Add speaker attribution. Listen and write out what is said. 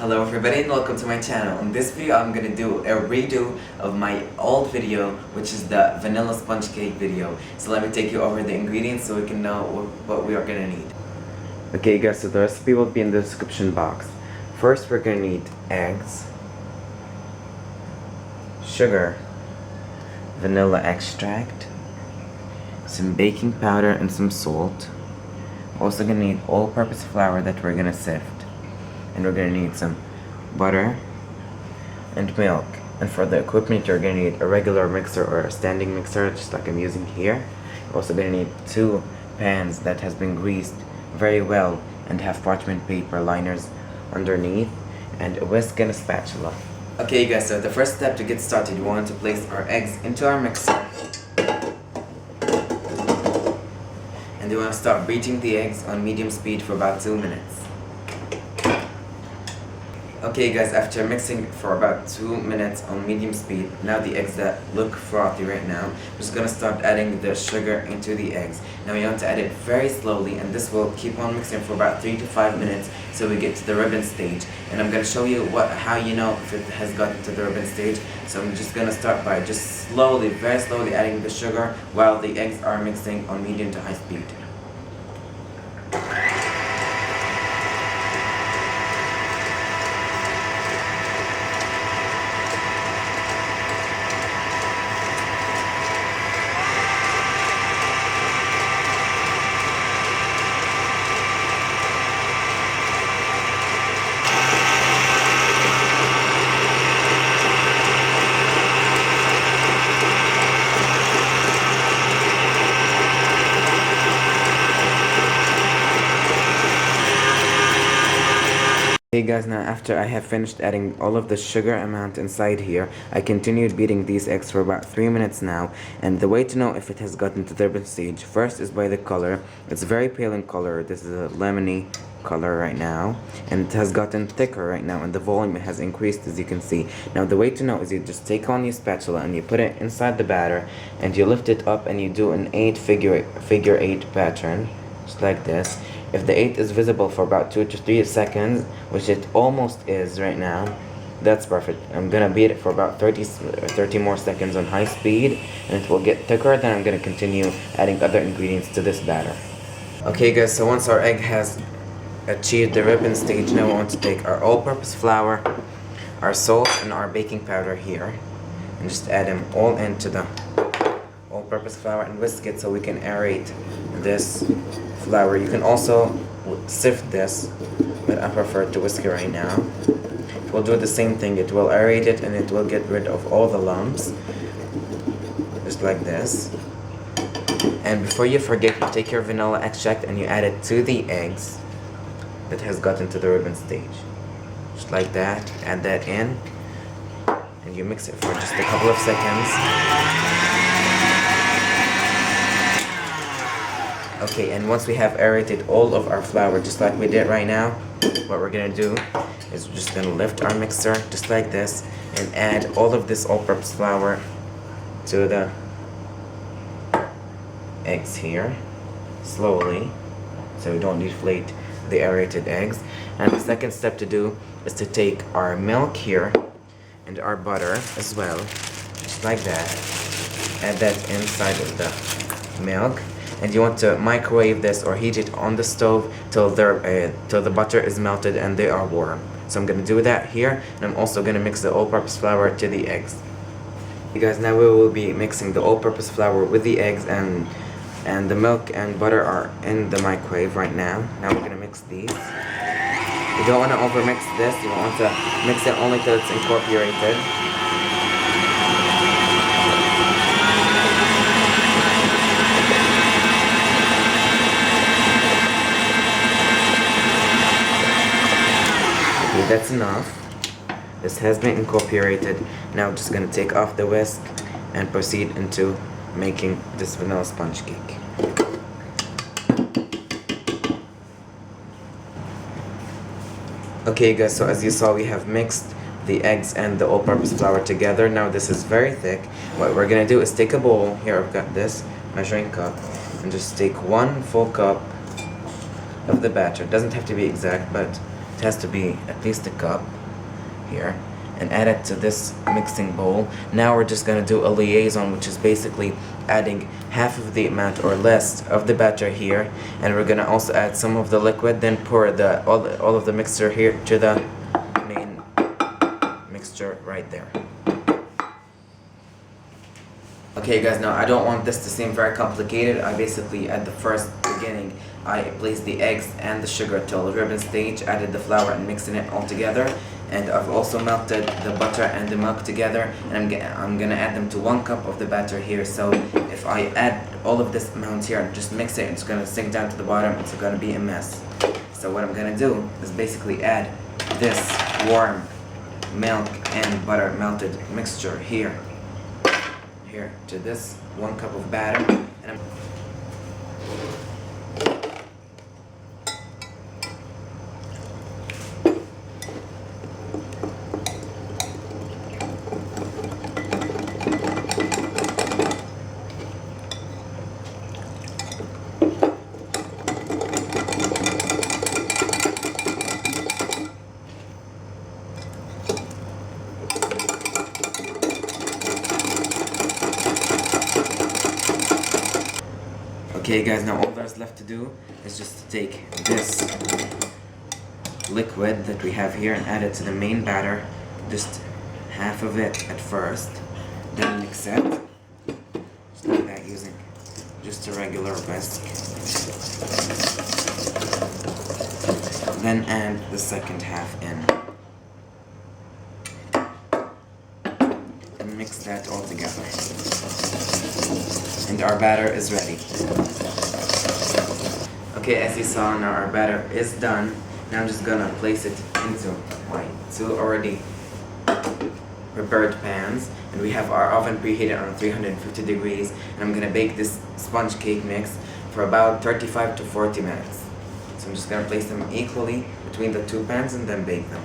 Speaker 1: Hello everybody and welcome to my channel. In this video I'm gonna do a redo of my old video, which is the vanilla sponge cake video. So let me take you over the ingredients so we can know what we are gonna need. Okay guys, so the recipe will be in the description box. First we're gonna need eggs, sugar, vanilla extract, some baking powder and some salt. Also gonna need all-purpose flour that we're gonna sift. And we're gonna need some butter and milk. And for the equipment you're gonna need a regular mixer or a standing mixer, just like I'm using here. You're also gonna need 2 pans that has been greased very well and have parchment paper liners underneath, and a whisk and a spatula. Okay guys, so the first step to get started, we want to place our eggs into our mixer. And we want to start beating the eggs on medium speed for about 2 minutes. Okay guys, after mixing for about 2 minutes on medium speed, now the eggs that look frothy right now, we're just gonna start adding the sugar into the eggs. Now we want to add it very slowly, and this will keep on mixing for about 3 to 5 minutes so we get to the ribbon stage. And I'm gonna show you how you know if it has gotten to the ribbon stage. So I'm just gonna start by just slowly, very slowly adding the sugar while the eggs are mixing on medium to high speed. Hey guys, now after I have finished adding all of the sugar amount inside here, I continued beating these eggs for about 3 minutes now. And the way to know if it has gotten to the ribbon stage first is by the color. It's very pale in color. This is a lemony color right now, and it has gotten thicker right now, and the volume has increased, as you can see. Now the way to know is you just take on your spatula and you put it inside the batter and you lift it up and you do an figure 8 pattern, just like this. If the 8 is visible for about 2 to 3 seconds, which it almost is right now, that's perfect. I'm gonna beat it for about 30 more seconds on high speed, and it will get thicker. Then I'm gonna continue adding other ingredients to this batter. Okay guys, so once our egg has achieved the ribbon stage, now we want to take our all-purpose flour, our salt, and our baking powder here, and just add them all into the all-purpose flour and whisk it so we can aerate this flour. You can also sift this, but I prefer to whisk it right now. It will do the same thing. It will aerate it and it will get rid of all the lumps, just like this. And before you forget, you take your vanilla extract and you add it to the eggs that has gotten to the ribbon stage, just like that. Add that in and you mix it for just a couple of seconds. Okay, and once we have aerated all of our flour just like we did right now, what we're gonna do is we're just gonna lift our mixer just like this and add all of this all-purpose flour to the eggs here, slowly, so we don't deflate the aerated eggs. And the second step to do is to take our milk here and our butter as well, just like that. Add that inside of the milk. And you want to microwave this or heat it on the stove till the butter is melted and they are warm. So I'm going to do that here, and I'm also going to mix the all-purpose flour to the eggs. You guys, now we will be mixing the all-purpose flour with the eggs, and the milk and butter are in the microwave right now. Now we're going to mix these. You don't want to overmix this. You want to mix it only till it's incorporated. That's enough. This has been incorporated. Now I'm just going to take off the whisk and proceed into making this vanilla sponge cake. Okay guys, so as you saw, we have mixed the eggs and the all-purpose flour together. Now this is very thick. What we're going to do is take a bowl. Here I've got this measuring cup, and just take 1 full cup of the batter. It doesn't have to be exact, but has to be at least a cup here, and add it to this mixing bowl. Now we're just gonna do a liaison, which is basically adding half of the amount or less of the batter here, and we're gonna also add some of the liquid, then pour all of the mixture here to the main mixture right there. Okay guys, now I don't want this to seem very complicated. I basically, at the first beginning, I placed the eggs and the sugar till the ribbon stage, added the flour and mixing it all together, and I've also melted the butter and the milk together, and I'm gonna add them to 1 cup of the batter here. So if I add all of this amount here and just mix it, it's gonna sink down to the bottom. It's gonna be a mess. So what I'm gonna do is basically add this warm milk and butter melted mixture here to this 1 cup of batter, and okay guys, now all there's left to do is just to take this liquid that we have here and add it to the main batter, just half of it at first, then mix it, just like that, using just a regular whisk, then add the second half in, and mix that all together, and our batter is ready. Okay, as you saw, now our batter is done. Now I'm just gonna place it into my 2 already prepared pans, and we have our oven preheated on 350 degrees, and I'm gonna bake this sponge cake mix for about 35 to 40 minutes. So I'm just gonna place them equally between the 2 pans and then bake them.